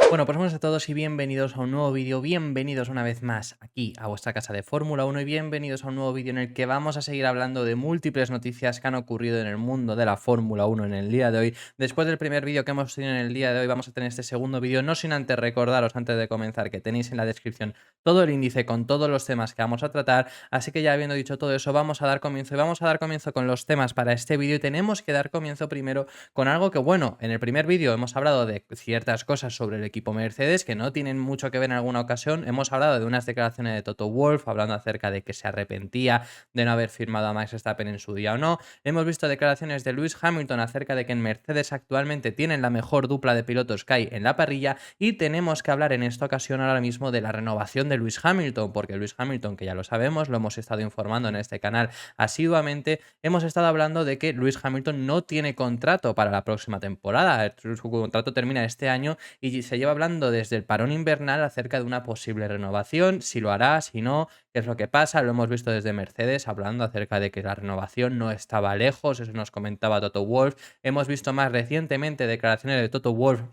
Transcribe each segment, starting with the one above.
Bueno, pues buenas a todos y bienvenidos a un nuevo vídeo, bienvenidos una vez más aquí a vuestra casa de Fórmula 1 y bienvenidos a un nuevo vídeo en el que vamos a seguir hablando de múltiples noticias que han ocurrido en el mundo de la Fórmula 1 en el día de hoy. Después del primer vídeo que hemos tenido en el día de hoy vamos a tener este segundo vídeo, no sin antes recordaros antes de comenzar que tenéis en la descripción todo el índice con todos los temas que vamos a tratar, así que ya habiendo dicho todo eso vamos a dar comienzo y vamos a dar comienzo con los temas para este vídeo y tenemos que dar comienzo primero con algo que bueno, en el primer vídeo hemos hablado de ciertas cosas sobre el equipo Mercedes que no tienen mucho que ver en alguna ocasión. Hemos hablado de unas declaraciones de Toto Wolff, hablando acerca de que se arrepentía de no haber firmado a Max Verstappen en su día o no. Hemos visto declaraciones de Lewis Hamilton acerca de que en Mercedes actualmente tienen la mejor dupla de pilotos que hay en la parrilla y tenemos que hablar en esta ocasión ahora mismo de la renovación de Lewis Hamilton, porque Lewis Hamilton, que ya lo sabemos, lo hemos estado informando en este canal asiduamente, hemos estado hablando de que Lewis Hamilton no tiene contrato para la próxima temporada. Su contrato termina este año y se lleva hablando desde el parón invernal acerca de una posible renovación, si lo hará, si no, qué es lo que pasa. Lo hemos visto desde Mercedes hablando acerca de que la renovación no estaba lejos, eso nos comentaba Toto Wolff. Hemos visto más recientemente declaraciones de Toto Wolff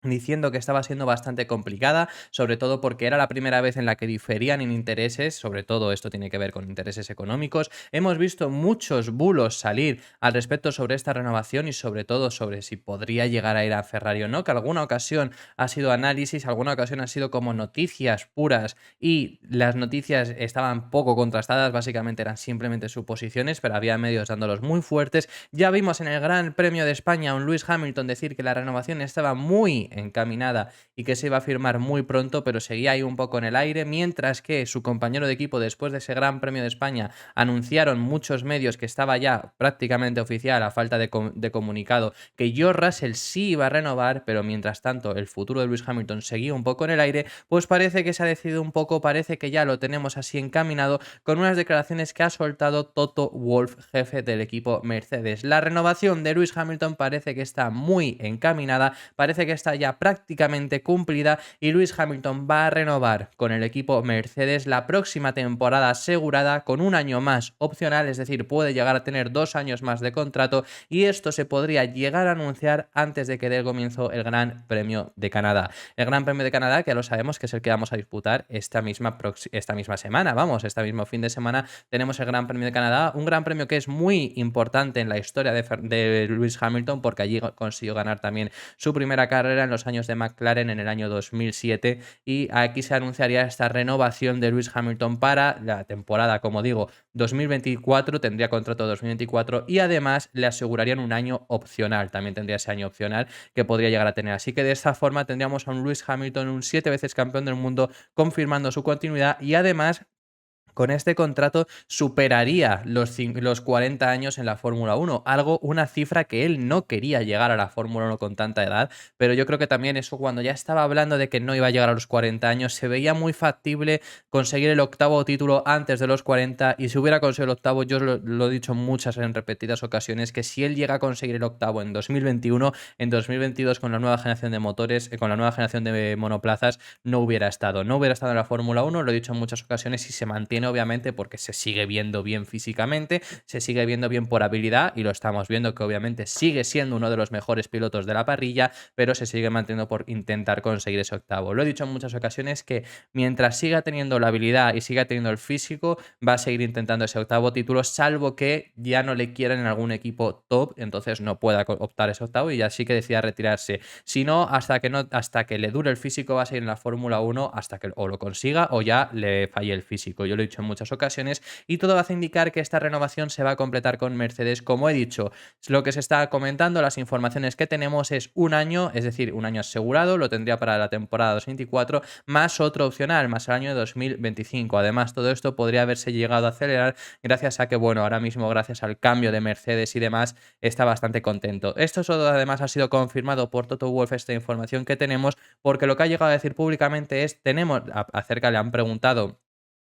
diciendo que estaba siendo bastante complicada, sobre todo porque era la primera vez en la que diferían en intereses, sobre todo esto tiene que ver con intereses económicos. Hemos visto muchos bulos salir al respecto sobre esta renovación y sobre todo sobre si podría llegar a ir a Ferrari o no, que alguna ocasión ha sido análisis, alguna ocasión ha sido como noticias puras y las noticias estaban poco contrastadas, básicamente eran simplemente suposiciones, pero había medios dándolos muy fuertes. Ya vimos en el Gran Premio de España a un Lewis Hamilton decir que la renovación estaba muy encaminada y que se iba a firmar muy pronto, pero seguía ahí un poco en el aire, mientras que su compañero de equipo después de ese Gran Premio de España anunciaron muchos medios que estaba ya prácticamente oficial a falta de comunicado que George Russell sí iba a renovar, pero mientras tanto el futuro de Lewis Hamilton seguía un poco en el aire. Pues parece que se ha decidido un poco, parece que ya lo tenemos así encaminado con unas declaraciones que ha soltado Toto Wolff, jefe del equipo Mercedes. La renovación de Lewis Hamilton parece que está muy encaminada, parece que está ya prácticamente cumplida y Lewis Hamilton va a renovar con el equipo Mercedes la próxima temporada asegurada con un año más opcional, es decir, puede llegar a tener 2 años más de contrato y esto se podría llegar a anunciar antes de que dé comienzo el Gran Premio de Canadá. El Gran Premio de Canadá, que ya lo sabemos que es el que vamos a disputar esta misma semana, este mismo fin de semana tenemos el Gran Premio de Canadá, un Gran Premio que es muy importante en la historia de Lewis Hamilton porque allí consiguió ganar también su primera carrera en los años de McLaren en el año 2007 y aquí se anunciaría esta renovación de Lewis Hamilton para la temporada, como digo, 2024, tendría contrato 2024 y además le asegurarían un año opcional, también tendría ese año opcional que podría llegar a tener. Así que de esta forma tendríamos a un Lewis Hamilton, un 7 veces campeón del mundo, confirmando su continuidad y además con este contrato superaría los 40 años en la Fórmula 1, una cifra que él no quería llegar a la Fórmula 1 con tanta edad, pero yo creo que también eso cuando ya estaba hablando de que no iba a llegar a los 40 años, se veía muy factible conseguir el octavo título antes de los 40 y si hubiera conseguido el octavo, yo lo he dicho en repetidas ocasiones, que si él llega a conseguir el octavo en 2021, en 2022 con la nueva generación de motores, con la nueva generación de monoplazas, no hubiera estado en la Fórmula 1, lo he dicho en muchas ocasiones y se mantiene obviamente porque se sigue viendo bien físicamente, se sigue viendo bien por habilidad y lo estamos viendo que obviamente sigue siendo uno de los mejores pilotos de la parrilla, pero se sigue manteniendo por intentar conseguir ese octavo. Lo he dicho en muchas ocasiones que mientras siga teniendo la habilidad y siga teniendo el físico, va a seguir intentando ese octavo título, salvo que ya no le quieran en algún equipo top, entonces no pueda optar ese octavo y ya sí que decida retirarse. Si no, hasta que le dure el físico va a seguir en la Fórmula 1 hasta que o lo consiga o ya le falle el físico. Yo lo he dicho en muchas ocasiones y todo hace indicar que esta renovación se va a completar con Mercedes. Como he dicho, lo que se está comentando, las informaciones que tenemos es un año, es decir, un año asegurado, lo tendría para la temporada 2024, más otro opcional, más el año de 2025. Además, todo esto podría haberse llegado a acelerar gracias a que, bueno, ahora mismo gracias al cambio de Mercedes y demás, está bastante contento. Esto solo además ha sido confirmado por Toto Wolff, esta información que tenemos, porque lo que ha llegado a decir públicamente es, le han preguntado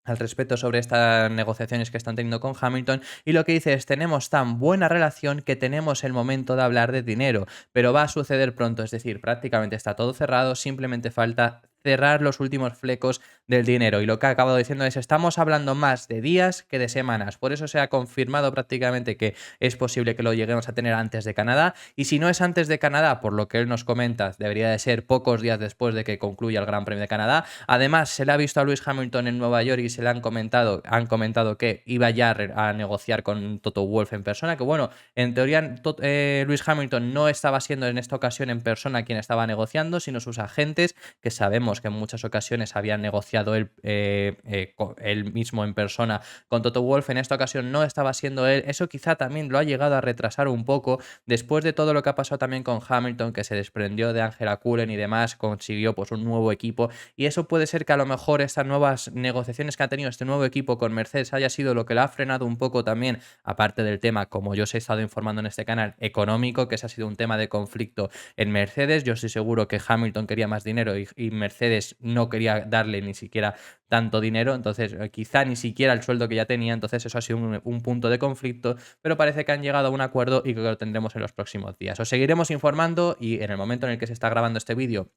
al respecto sobre estas negociaciones que están teniendo con Hamilton y lo que dice es tenemos tan buena relación que tenemos el momento de hablar de dinero, pero va a suceder pronto, es decir, prácticamente está todo cerrado, simplemente falta cerrar los últimos flecos del dinero. Y lo que ha acabado diciendo es, estamos hablando más de días que de semanas. Por eso se ha confirmado prácticamente que es posible que lo lleguemos a tener antes de Canadá. Y si no es antes de Canadá, por lo que él nos comenta, debería de ser pocos días después de que concluya el Gran Premio de Canadá. Además, se le ha visto a Lewis Hamilton en Nueva York y se le han comentado que iba ya a negociar con Toto Wolff en persona, que bueno, en teoría Lewis Hamilton no estaba siendo en esta ocasión en persona quien estaba negociando, sino sus agentes, que sabemos que en muchas ocasiones habían negociado él mismo en persona con Toto Wolff. En esta ocasión no estaba siendo él. Eso quizá también lo ha llegado a retrasar un poco después de todo lo que ha pasado también con Hamilton, que se desprendió de Angela Cullen y demás, consiguió pues un nuevo equipo, y eso puede ser que a lo mejor estas nuevas negociaciones que ha tenido este nuevo equipo con Mercedes haya sido lo que le ha frenado un poco también, aparte del tema, como yo os he estado informando en este canal, económico, que ese ha sido un tema de conflicto en Mercedes. Yo estoy seguro que Hamilton quería más dinero y Mercedes no quería darle ni siquiera tanto dinero, entonces quizá ni siquiera el sueldo que ya tenía, entonces eso ha sido un punto de conflicto, pero parece que han llegado a un acuerdo y que lo tendremos en los próximos días. Os seguiremos informando y en el momento en el que se está grabando este vídeo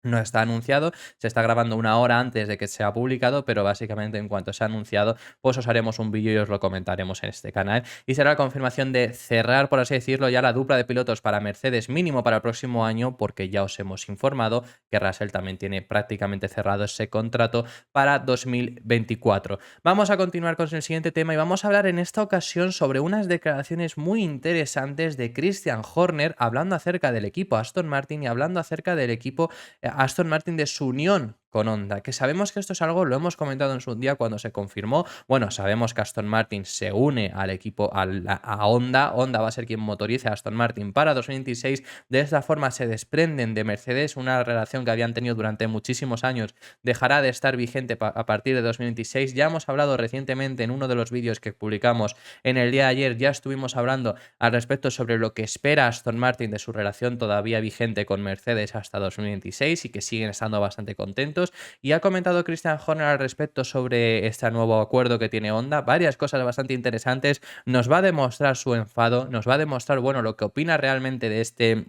no está anunciado, se está grabando una hora antes de que sea publicado, pero básicamente en cuanto sea anunciado, pues os haremos un vídeo y os lo comentaremos en este canal. Y será la confirmación de cerrar, por así decirlo, ya la dupla de pilotos para Mercedes mínimo para el próximo año, porque ya os hemos informado que Russell también tiene prácticamente cerrado ese contrato para 2024. Vamos a continuar con el siguiente tema y vamos a hablar en esta ocasión sobre unas declaraciones muy interesantes de Christian Horner, hablando acerca del equipo Aston Martin y hablando acerca del equipo Aston Martin, de su unión con Honda, que sabemos que esto es algo, lo hemos comentado en su día cuando se confirmó. Bueno, sabemos que Aston Martin se une al equipo, a Honda. Honda va a ser quien motorice a Aston Martin para 2026. De esta forma se desprenden de Mercedes, una relación que habían tenido durante muchísimos años dejará de estar vigente a partir de 2026. Ya hemos hablado recientemente en uno de los vídeos que publicamos en el día de ayer, ya estuvimos hablando al respecto sobre lo que espera Aston Martin de su relación todavía vigente con Mercedes hasta 2026 y que siguen estando bastante contentos. Y ha comentado Christian Horner al respecto sobre este nuevo acuerdo que tiene Honda, varias cosas bastante interesantes. Nos va a demostrar su enfado, nos va a demostrar, bueno, lo que opina realmente de este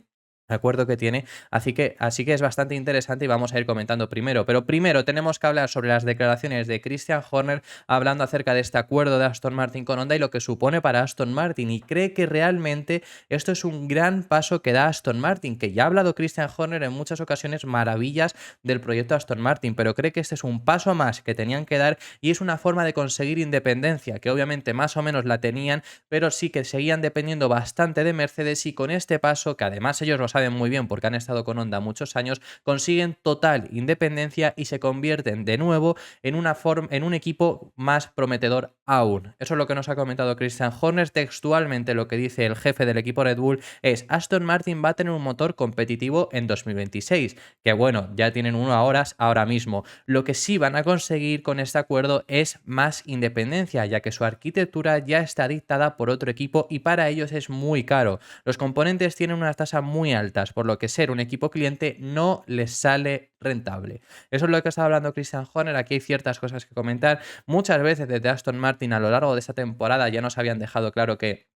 acuerdo que tiene, así que es bastante interesante y vamos a ir comentando primero. Pero primero tenemos que hablar sobre las declaraciones de Christian Horner hablando acerca de este acuerdo de Aston Martin con Honda y lo que supone para Aston Martin, y cree que realmente esto es un gran paso que da Aston Martin, que ya ha hablado Christian Horner en muchas ocasiones maravillas del proyecto Aston Martin, pero cree que este es un paso más que tenían que dar y es una forma de conseguir independencia, que obviamente más o menos la tenían, pero sí que seguían dependiendo bastante de Mercedes, y con este paso, que además ellos lo saben muy bien porque han estado con Honda muchos años, consiguen total independencia y se convierten de nuevo en un equipo más prometedor aún. Eso es lo que nos ha comentado Christian Horner. Textualmente lo que dice el jefe del equipo Red Bull es: Aston Martin va a tener un motor competitivo en 2026, que bueno, ya tienen uno ahora mismo. Lo que sí van a conseguir con este acuerdo es más independencia, ya que su arquitectura ya está dictada por otro equipo y para ellos es muy caro. Los componentes tienen unas tasas muy altas, por lo que ser un equipo cliente no les sale rentable. Eso es lo que está hablando Christian Horner. Aquí hay ciertas cosas que comentar. Muchas veces desde Aston Martin a lo largo de esta temporada ya nos habían dejado claro que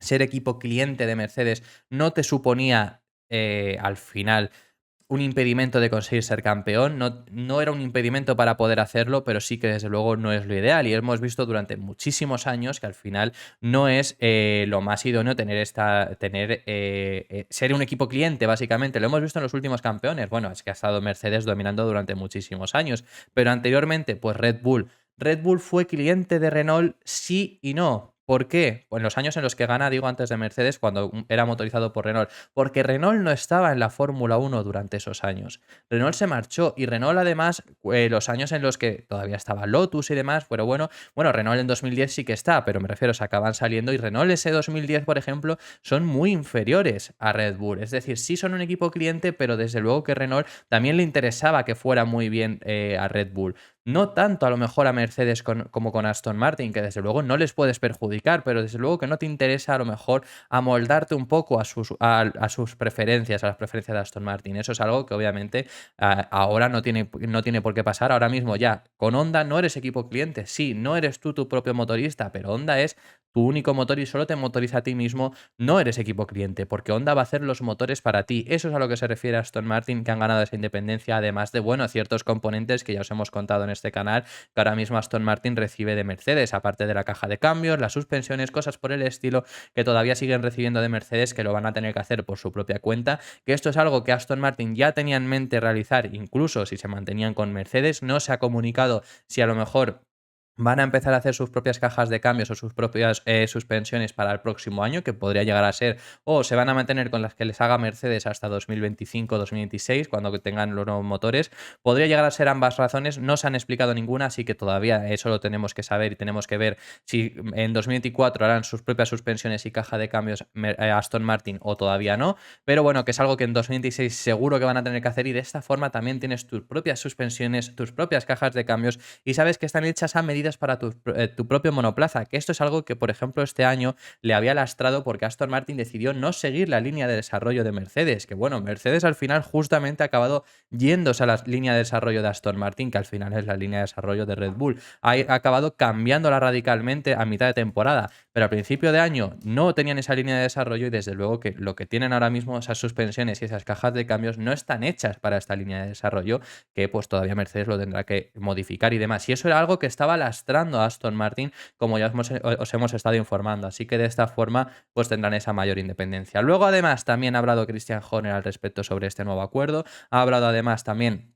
ser equipo cliente de Mercedes no te suponía al final un impedimento de conseguir ser campeón. No era un impedimento para poder hacerlo, pero sí que desde luego no es lo ideal. Y hemos visto durante muchísimos años que al final no es lo más idóneo ser un equipo cliente, básicamente. Lo hemos visto en los últimos campeones. Bueno, es que ha estado Mercedes dominando durante muchísimos años. Pero anteriormente, pues Red Bull. Red Bull fue cliente de Renault, sí y no. ¿Por qué? Pues en los años en los que gana, digo antes de Mercedes, cuando era motorizado por Renault, porque Renault no estaba en la Fórmula 1 durante esos años. Renault se marchó y Renault además, los años en los que todavía estaba Lotus y demás, pero bueno, Renault en 2010 sí que está, pero me refiero, se acaban saliendo, y Renault ese 2010, por ejemplo, son muy inferiores a Red Bull. Es decir, sí son un equipo cliente, pero desde luego que Renault también le interesaba que fuera muy bien a Red Bull. No tanto a lo mejor a Mercedes como con Aston Martin, que desde luego no les puedes perjudicar, pero desde luego que no te interesa a lo mejor amoldarte un poco a sus preferencias, a las preferencias de Aston Martin. Eso es algo que obviamente ahora no tiene por qué pasar. Ahora mismo ya con Honda no eres equipo cliente, sí, no eres tú tu propio motorista, pero Honda es tu único motor y solo te motoriza a ti mismo. No eres equipo cliente, porque Honda va a hacer los motores para ti. Eso es a lo que se refiere a Aston Martin, que han ganado esa independencia, además de, bueno, ciertos componentes que ya os hemos contado en este canal, que ahora mismo Aston Martin recibe de Mercedes, aparte de la caja de cambios, las suspensiones, cosas por el estilo que todavía siguen recibiendo de Mercedes, que lo van a tener que hacer por su propia cuenta, que esto es algo que Aston Martin ya tenía en mente realizar, incluso si se mantenían con Mercedes. No se ha comunicado si a lo mejor van a empezar a hacer sus propias cajas de cambios o sus propias suspensiones para el próximo año, que podría llegar a ser, o se van a mantener con las que les haga Mercedes hasta 2025-2026, cuando tengan los nuevos motores. Podría llegar a ser ambas razones, no se han explicado ninguna, así que todavía eso lo tenemos que saber y tenemos que ver si en 2024 harán sus propias suspensiones y caja de cambios Aston Martin o todavía no, pero bueno, que es algo que en 2026 seguro que van a tener que hacer, y de esta forma también tienes tus propias suspensiones, tus propias cajas de cambios, y sabes que están hechas a medida para tu propio monoplaza, que esto es algo que, por ejemplo, este año le había lastrado porque Aston Martin decidió no seguir la línea de desarrollo de Mercedes, que bueno, Mercedes al final justamente ha acabado yéndose a la línea de desarrollo de Aston Martin, que al final es la línea de desarrollo de Red Bull. Ha acabado cambiándola radicalmente a mitad de temporada, pero al principio de año no tenían esa línea de desarrollo, y desde luego que lo que tienen ahora mismo, esas suspensiones y esas cajas de cambios, no están hechas para esta línea de desarrollo, que pues todavía Mercedes lo tendrá que modificar y demás. Y eso era algo que estaba lastrando a Aston Martin, como ya os hemos estado informando. Así que de esta forma pues tendrán esa mayor independencia. Luego además también ha hablado Christian Horner al respecto sobre este nuevo acuerdo. Ha hablado además también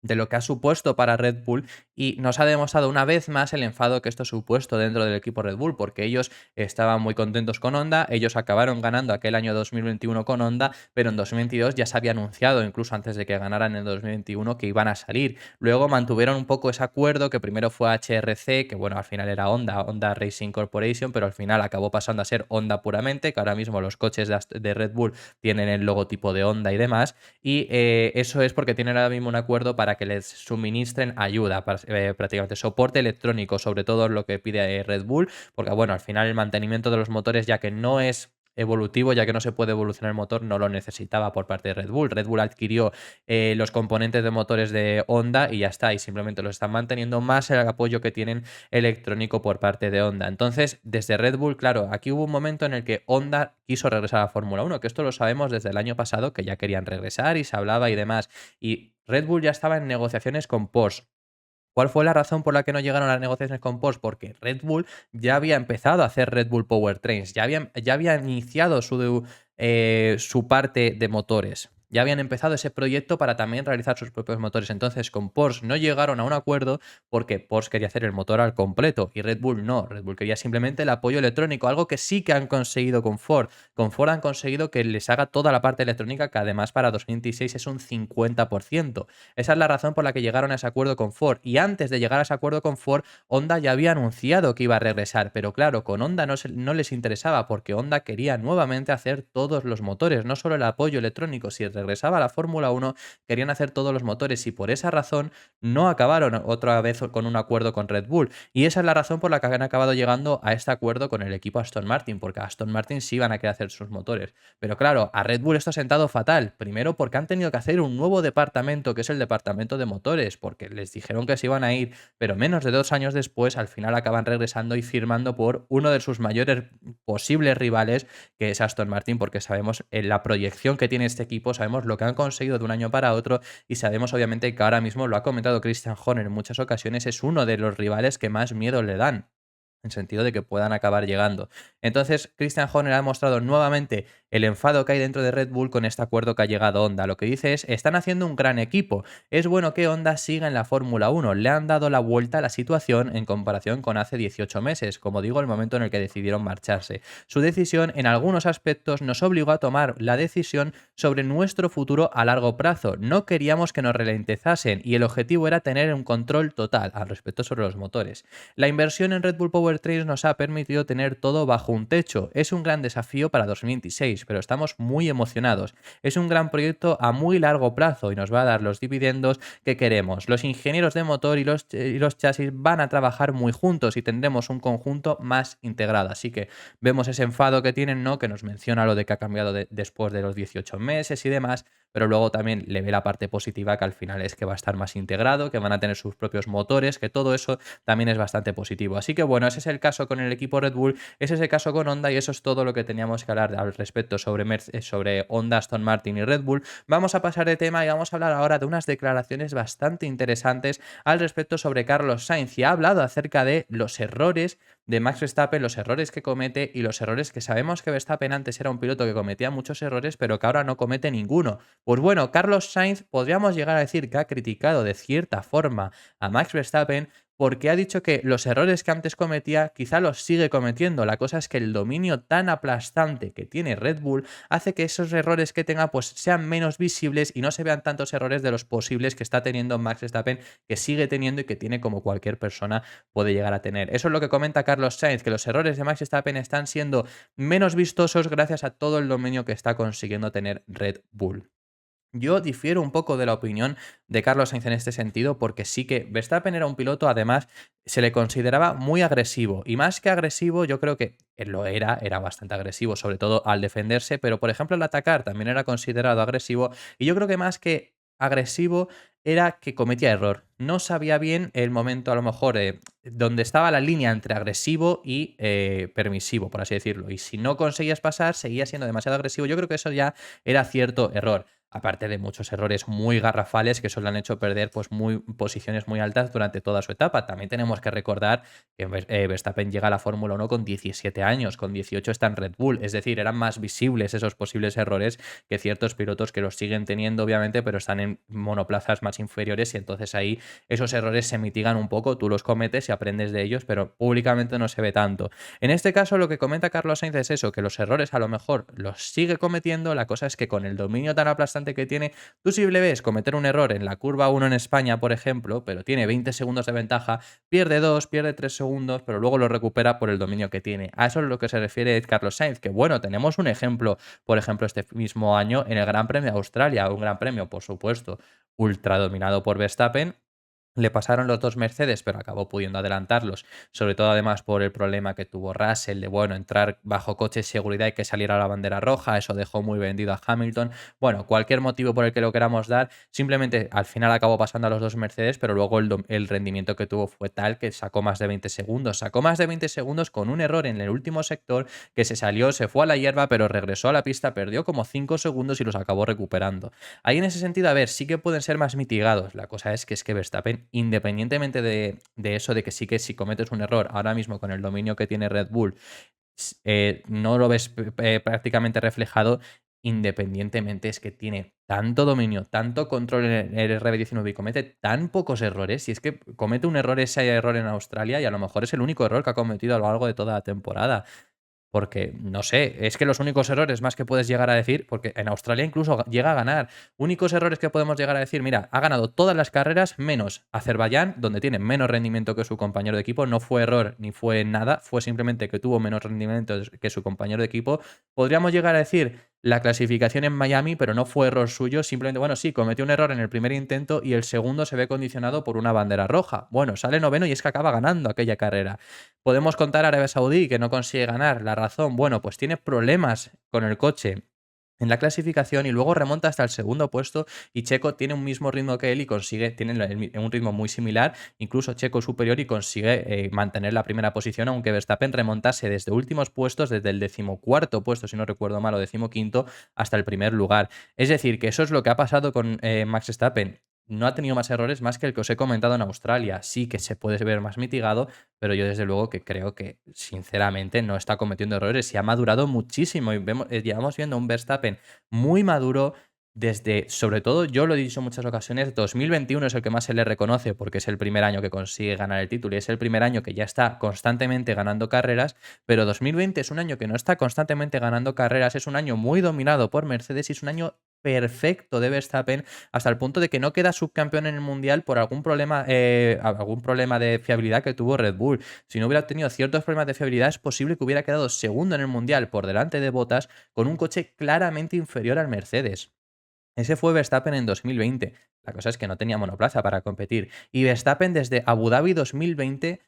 de lo que ha supuesto para Red Bull, y nos ha demostrado una vez más el enfado que esto ha supuesto dentro del equipo Red Bull, porque ellos estaban muy contentos con Honda, ellos acabaron ganando aquel año 2021 con Honda, pero en 2022 ya se había anunciado, incluso antes de que ganaran en 2021, que iban a salir. Luego mantuvieron un poco ese acuerdo, que primero fue HRC, que bueno, al final era Honda Racing Corporation, pero al final acabó pasando a ser Honda puramente, que ahora mismo los coches de Red Bull tienen el logotipo de Honda y demás, y eso es porque tienen ahora mismo un acuerdo para que les suministren ayuda, prácticamente soporte electrónico, sobre todo lo que pide Red Bull, porque bueno, al final el mantenimiento de los motores, ya que no es evolutivo, ya que no se puede evolucionar el motor, no lo necesitaba por parte de Red Bull. Red Bull adquirió los componentes de motores de Honda y ya está, y simplemente los están manteniendo, más el apoyo que tienen electrónico por parte de Honda. Entonces, desde Red Bull, claro, aquí hubo un momento en el que Honda quiso regresar a la Fórmula 1, que esto lo sabemos desde el año pasado, que ya querían regresar y se hablaba y demás, y Red Bull ya estaba en negociaciones con Porsche. ¿Cuál fue la razón por la que no llegaron a las negociaciones con Porsche? Porque Red Bull ya había empezado a hacer Red Bull Powertrains, ya había iniciado su parte de motores. Ya habían empezado ese proyecto para también realizar sus propios motores. Entonces, con Porsche no llegaron a un acuerdo porque Porsche quería hacer el motor al completo y Red Bull no. Red Bull quería simplemente el apoyo electrónico, algo que sí que han conseguido con Ford. Con Ford han conseguido que les haga toda la parte electrónica, que además para 2026 es un 50%. Esa es la razón por la que llegaron a ese acuerdo con Ford. Y antes de llegar a ese acuerdo con Ford, Honda ya había anunciado que iba a regresar. Pero claro, con Honda no les interesaba, porque Honda quería nuevamente hacer todos los motores, no solo el apoyo electrónico. Si regresaba a la Fórmula 1, querían hacer todos los motores, y por esa razón no acabaron otra vez con un acuerdo con Red Bull. Y esa es la razón por la que han acabado llegando a este acuerdo con el equipo Aston Martin, porque Aston Martin sí van a querer hacer sus motores. Pero claro, a Red Bull esto ha sentado fatal. Primero porque han tenido que hacer un nuevo departamento, que es el departamento de motores, porque les dijeron que se iban a ir, pero menos de 2 años después al final acaban regresando y firmando por uno de sus mayores posibles rivales, que es Aston Martin, porque sabemos la proyección que tiene este equipo, sabemos lo que han conseguido de un año para otro, y sabemos obviamente que ahora mismo, lo ha comentado Christian Horner en muchas ocasiones, es uno de los rivales que más miedo le dan, en sentido de que puedan acabar llegando. Entonces, Christian Horner ha demostrado nuevamente el enfado que hay dentro de Red Bull con este acuerdo que ha llegado Honda. Lo que dice es: están haciendo un gran equipo, es bueno que Honda siga en la Fórmula 1, le han dado la vuelta a la situación en comparación con hace 18 meses, como digo, el momento en el que decidieron marcharse. Su decisión en algunos aspectos nos obligó a tomar la decisión sobre nuestro futuro a largo plazo. No queríamos que nos ralentizasen y el objetivo era tener un control total al respecto sobre los motores. La inversión en Red Bull Powertrains nos ha permitido tener todo bajo un techo. Es un gran desafío para 2026, pero estamos muy emocionados. Es un gran proyecto a muy largo plazo y nos va a dar los dividendos que queremos. Los ingenieros de motor y los chasis van a trabajar muy juntos y tendremos un conjunto más integrado. Así que vemos ese enfado que tienen, ¿no? Que nos menciona lo de que ha cambiado después de los 18 meses y demás, pero luego también le ve la parte positiva que al final es que va a estar más integrado, que van a tener sus propios motores, que todo eso también es bastante positivo. Así que bueno, ese es el caso con el equipo Red Bull, ese es el caso con Honda y eso es todo lo que teníamos que hablar al respecto sobre Honda, Aston Martin y Red Bull. Vamos a pasar de tema y vamos a hablar ahora de unas declaraciones bastante interesantes al respecto sobre Carlos Sainz y ha hablado acerca de los errores de Max Verstappen, los errores que comete y los errores que sabemos que Verstappen antes era un piloto que cometía muchos errores, pero que ahora no comete ninguno. Pues bueno, Carlos Sainz podríamos llegar a decir que ha criticado de cierta forma a Max Verstappen porque ha dicho que los errores que antes cometía quizá los sigue cometiendo. La cosa es que el dominio tan aplastante que tiene Red Bull hace que esos errores que tenga pues sean menos visibles y no se vean tantos errores de los posibles que está teniendo Max Verstappen, que sigue teniendo y que tiene como cualquier persona puede llegar a tener. Eso es lo que comenta Carlos Sainz, que los errores de Max Verstappen están siendo menos vistosos gracias a todo el dominio que está consiguiendo tener Red Bull. Yo difiero un poco de la opinión de Carlos Sainz en este sentido, porque sí que Verstappen era un piloto, además, se le consideraba muy agresivo. Y más que agresivo, yo creo que él lo era bastante agresivo, sobre todo al defenderse, pero por ejemplo al atacar también era considerado agresivo. Y yo creo que más que agresivo era que cometía error. No sabía bien el momento, a lo mejor, donde estaba la línea entre agresivo y permisivo, por así decirlo. Y si no conseguías pasar, seguía siendo demasiado agresivo. Yo creo que eso ya era cierto error. Aparte de muchos errores muy garrafales que eso le han hecho perder pues, posiciones muy altas durante toda su etapa. También tenemos que recordar que Verstappen llega a la Fórmula 1 con 17 años, con 18 está en Red Bull, es decir, eran más visibles esos posibles errores que ciertos pilotos que los siguen teniendo, obviamente, pero están en monoplazas más inferiores y entonces ahí esos errores se mitigan un poco, tú los cometes y aprendes de ellos, pero públicamente no se ve tanto. En este caso, lo que comenta Carlos Sainz es eso, que los errores a lo mejor los sigue cometiendo, la cosa es que con el dominio tan aplastante que tiene, tú si le ves cometer un error en la curva 1 en España, por ejemplo, pero tiene 20 segundos de ventaja, pierde 2, pierde 3 segundos, pero luego lo recupera por el dominio que tiene. A eso es lo que se refiere Carlos Sainz, que bueno, tenemos un ejemplo, por ejemplo, este mismo año en el Gran Premio de Australia, un gran premio, por supuesto, ultra dominado por Verstappen. Le pasaron los dos Mercedes, pero acabó pudiendo adelantarlos, sobre todo además por el problema que tuvo Russell de, bueno, entrar bajo coche de seguridad y que saliera la bandera roja, eso dejó muy vendido a Hamilton. Bueno, cualquier motivo por el que lo queramos dar, simplemente al final acabó pasando a los dos Mercedes, pero luego el rendimiento que tuvo fue tal que sacó más de 20 segundos. Sacó más de 20 segundos con un error en el último sector que se salió, se fue a la hierba, pero regresó a la pista, perdió como 5 segundos y los acabó recuperando. Ahí en ese sentido, a ver, sí que pueden ser más mitigados. La cosa es que Verstappen, independientemente de eso, de que sí que si cometes un error ahora mismo con el dominio que tiene Red Bull, no lo ves prácticamente reflejado, independientemente es que tiene tanto dominio, tanto control en el RB19 y comete tan pocos errores, y es que comete un error, ese error en Australia, y a lo mejor es el único error que ha cometido a lo largo de toda la temporada. Porque, no sé, es que los únicos errores más que puedes llegar a decir, porque en Australia incluso llega a ganar, únicos errores que podemos llegar a decir, mira, ha ganado todas las carreras menos Azerbaiyán, donde tiene menos rendimiento que su compañero de equipo, no fue error ni fue nada, fue simplemente que tuvo menos rendimiento que su compañero de equipo. Podríamos llegar a decir la clasificación en Miami, pero no fue error suyo, simplemente, bueno, sí, cometió un error en el primer intento y el segundo se ve condicionado por una bandera roja. Bueno, sale noveno y es que acaba ganando aquella carrera. Podemos contar a Arabia Saudí que no consigue ganar. La razón, bueno, pues tiene problemas con el coche en la clasificación y luego remonta hasta el segundo puesto y Checo tiene un mismo ritmo que él y tiene un ritmo muy similar, incluso Checo superior y consigue mantener la primera posición, aunque Verstappen remontase desde últimos puestos, desde el decimocuarto puesto, si no recuerdo mal, o decimoquinto, hasta el primer lugar. Es decir, que eso es lo que ha pasado con Max Verstappen. No ha tenido más errores más que el que os he comentado en Australia. Sí que se puede ver más mitigado, pero yo desde luego que creo que sinceramente no está cometiendo errores y ha madurado muchísimo y llevamos viendo un Verstappen muy maduro desde, sobre todo, yo lo he dicho en muchas ocasiones, 2021 es el que más se le reconoce porque es el primer año que consigue ganar el título y es el primer año que ya está constantemente ganando carreras, pero 2020 es un año que no está constantemente ganando carreras, es un año muy dominado por Mercedes y es un año perfecto de Verstappen hasta el punto de que no queda subcampeón en el Mundial por algún problema de fiabilidad que tuvo Red Bull. Si no hubiera tenido ciertos problemas de fiabilidad, es posible que hubiera quedado segundo en el Mundial por delante de Bottas con un coche claramente inferior al Mercedes. Ese fue Verstappen en 2020. La cosa es que no tenía monoplaza para competir. Y Verstappen desde Abu Dhabi 2020,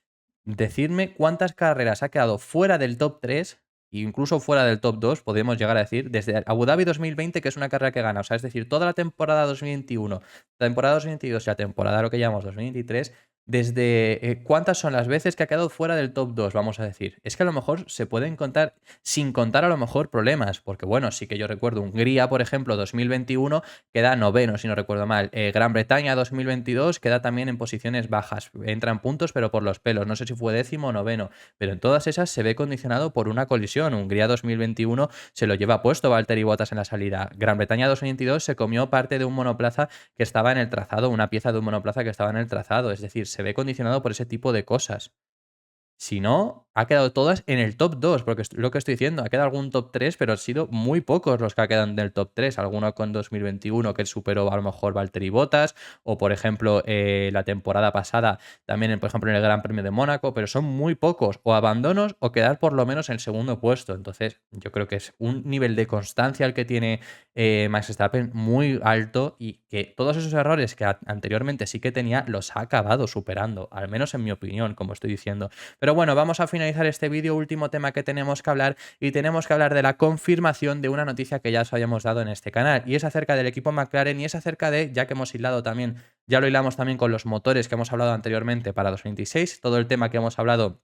decidme cuántas carreras ha quedado fuera del top 3 incluso fuera del top 2, podemos llegar a decir, desde Abu Dhabi 2020, que es una carrera que gana, o sea, es decir, toda la temporada 2021, la temporada 2022 y la temporada lo que llamamos 2023, desde cuántas son las veces que ha quedado fuera del top 2, vamos a decir. Es que a lo mejor se pueden contar, sin contar a lo mejor problemas, porque bueno, sí que yo recuerdo Hungría, por ejemplo, 2021, queda noveno, si no recuerdo mal. Gran Bretaña 2022 queda también en posiciones bajas, entran puntos, pero por los pelos, no sé si fue décimo o noveno, pero en todas esas se ve condicionado por una colisión. Hungría 2021 se lo lleva puesto Valtteri Bottas en la salida. Gran Bretaña 2022 se comió parte de un monoplaza que estaba en el trazado, una pieza de un monoplaza que estaba en el trazado, es decir, se ve condicionado por ese tipo de cosas. Si no, ha quedado todas en el top 2, porque es lo que estoy diciendo, ha quedado algún top 3, pero han sido muy pocos los que ha quedado en el top 3. Alguno con 2021 que superó a lo mejor Valtteri Bottas, o por ejemplo la temporada pasada también, por ejemplo, en el Gran Premio de Mónaco, pero son muy pocos, o abandonos o quedar por lo menos en el segundo puesto. Entonces, yo creo que es un nivel de constancia el que tiene Max Verstappen muy alto y que todos esos errores que anteriormente sí que tenía los ha acabado superando, al menos en mi opinión, como estoy diciendo. Pero bueno, vamos a finalizar este vídeo, último tema que tenemos que hablar, y tenemos que hablar de la confirmación de una noticia que ya os habíamos dado en este canal, y es acerca del equipo McLaren, y es acerca de, ya que hemos hilado también, ya lo hilamos también con los motores que hemos hablado anteriormente para 2026, todo el tema que hemos hablado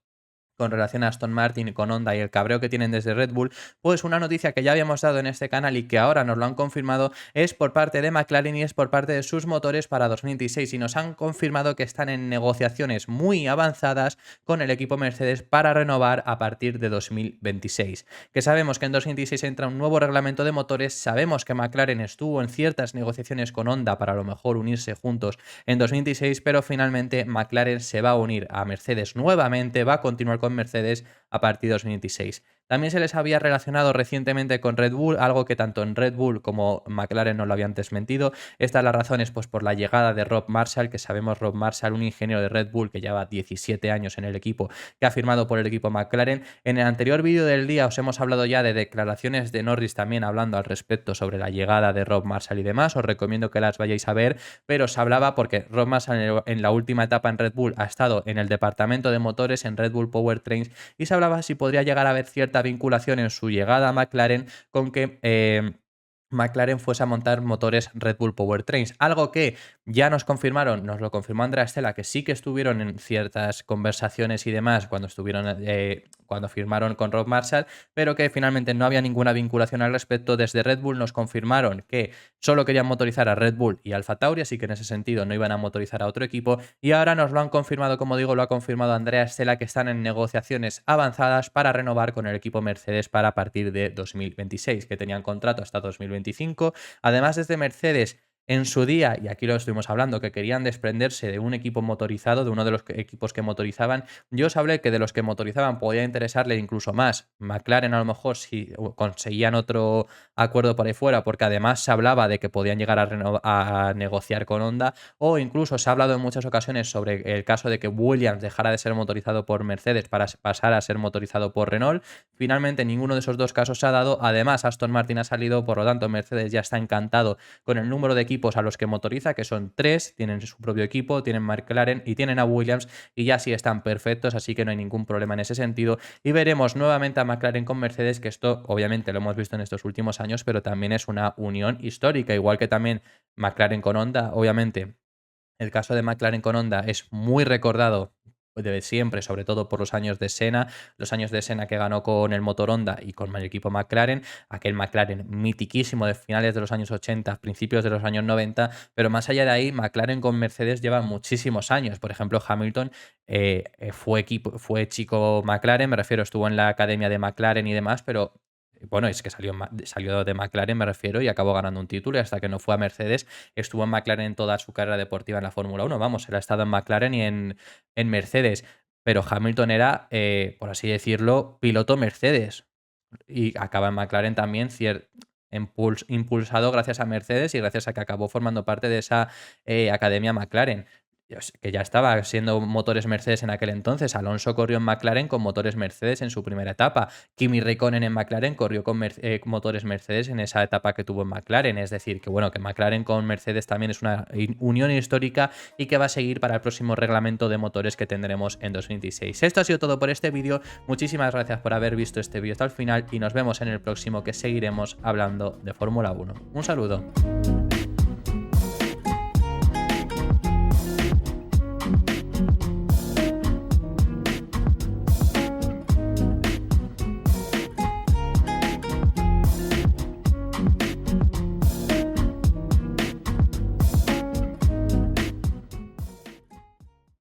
con relación a Aston Martin y con Honda y el cabreo que tienen desde Red Bull, pues una noticia que ya habíamos dado en este canal y que ahora nos lo han confirmado es por parte de McLaren y es por parte de sus motores para 2026, y nos han confirmado que están en negociaciones muy avanzadas con el equipo Mercedes para renovar a partir de 2026. Que sabemos que en 2026 entra un nuevo reglamento de motores, sabemos que McLaren estuvo en ciertas negociaciones con Honda para a lo mejor unirse juntos en 2026, pero finalmente McLaren se va a unir a Mercedes nuevamente, va a continuar con Mercedes a partir de 2026. También se les había relacionado recientemente con Red Bull, algo que tanto en Red Bull como McLaren no lo habían desmentido. Estas las razones, pues por la llegada de Rob Marshall, que sabemos Rob Marshall, un ingeniero de Red Bull que lleva 17 años en el equipo, que ha firmado por el equipo McLaren. En el anterior vídeo del día os hemos hablado ya de declaraciones de Norris también hablando al respecto sobre la llegada de Rob Marshall y demás. Os recomiendo que las vayáis a ver, pero os hablaba porque Rob Marshall en la última etapa en Red Bull ha estado en el departamento de motores en Red Bull Powertrains, y se hablaba si podría llegar a haber cierta vinculación en su llegada a McLaren con que McLaren fuese a montar motores Red Bull Powertrains, algo que ya nos confirmaron, nos lo confirmó Andrea Stella, que sí que estuvieron en ciertas conversaciones y demás cuando estuvieron, cuando firmaron con Rob Marshall, pero que finalmente no había ninguna vinculación al respecto. Desde Red Bull nos confirmaron que solo querían motorizar a Red Bull y Alfa Tauri, así que en ese sentido no iban a motorizar a otro equipo, y ahora nos lo han confirmado, como digo, lo ha confirmado Andrea Stella, que están en negociaciones avanzadas para renovar con el equipo Mercedes para partir de 2026, que tenían contrato hasta 2025. Además, desde Mercedes en su día, y aquí lo estuvimos hablando, que querían desprenderse de un equipo motorizado, de uno de los equipos que motorizaban. Yo os hablé que de los que motorizaban podía interesarle incluso más McLaren, a lo mejor si conseguían otro acuerdo por ahí fuera, porque además se hablaba de que podían llegar a negociar con Honda, o incluso se ha hablado en muchas ocasiones sobre el caso de que Williams dejara de ser motorizado por Mercedes para pasar a ser motorizado por Renault. Finalmente ninguno de esos dos casos se ha dado. Además, Aston Martin ha salido, por lo tanto Mercedes ya está encantado con el número de equipos a los que motoriza, que son 3, tienen su propio equipo, tienen McLaren y tienen a Williams, y ya sí están perfectos, así que no hay ningún problema en ese sentido, y veremos nuevamente a McLaren con Mercedes, que esto obviamente lo hemos visto en estos últimos años, pero también es una unión histórica, igual que también McLaren con Honda. Obviamente el caso de McLaren con Honda es muy recordado de siempre, sobre todo por los años de Senna que ganó con el motor Honda y con el equipo McLaren, aquel McLaren mitiquísimo de finales de los años 80, principios de los años 90, pero más allá de ahí, McLaren con Mercedes lleva muchísimos años. Por ejemplo, Hamilton fue chico McLaren, me refiero, estuvo en la academia de McLaren y demás, pero bueno, es que salió de McLaren, me refiero, y acabó ganando un título, y hasta que no fue a Mercedes estuvo en McLaren en toda su carrera deportiva en la Fórmula 1. Vamos, él ha estado en McLaren y en Mercedes, pero Hamilton era, por así decirlo, piloto Mercedes, y acaba en McLaren también, impulsado gracias a Mercedes y gracias a que acabó formando parte de esa academia McLaren. que ya estaba siendo motores Mercedes en aquel entonces. Alonso corrió en McLaren con motores Mercedes en su primera etapa. Kimi Raikkonen en McLaren corrió con motores Mercedes en esa etapa que tuvo en McLaren. Es decir, que bueno, que McLaren con Mercedes también es una unión histórica y que va a seguir para el próximo reglamento de motores que tendremos en 2026. Esto ha sido todo por este vídeo. Muchísimas gracias por haber visto este vídeo hasta el final y nos vemos en el próximo, que seguiremos hablando de Fórmula 1. Un saludo.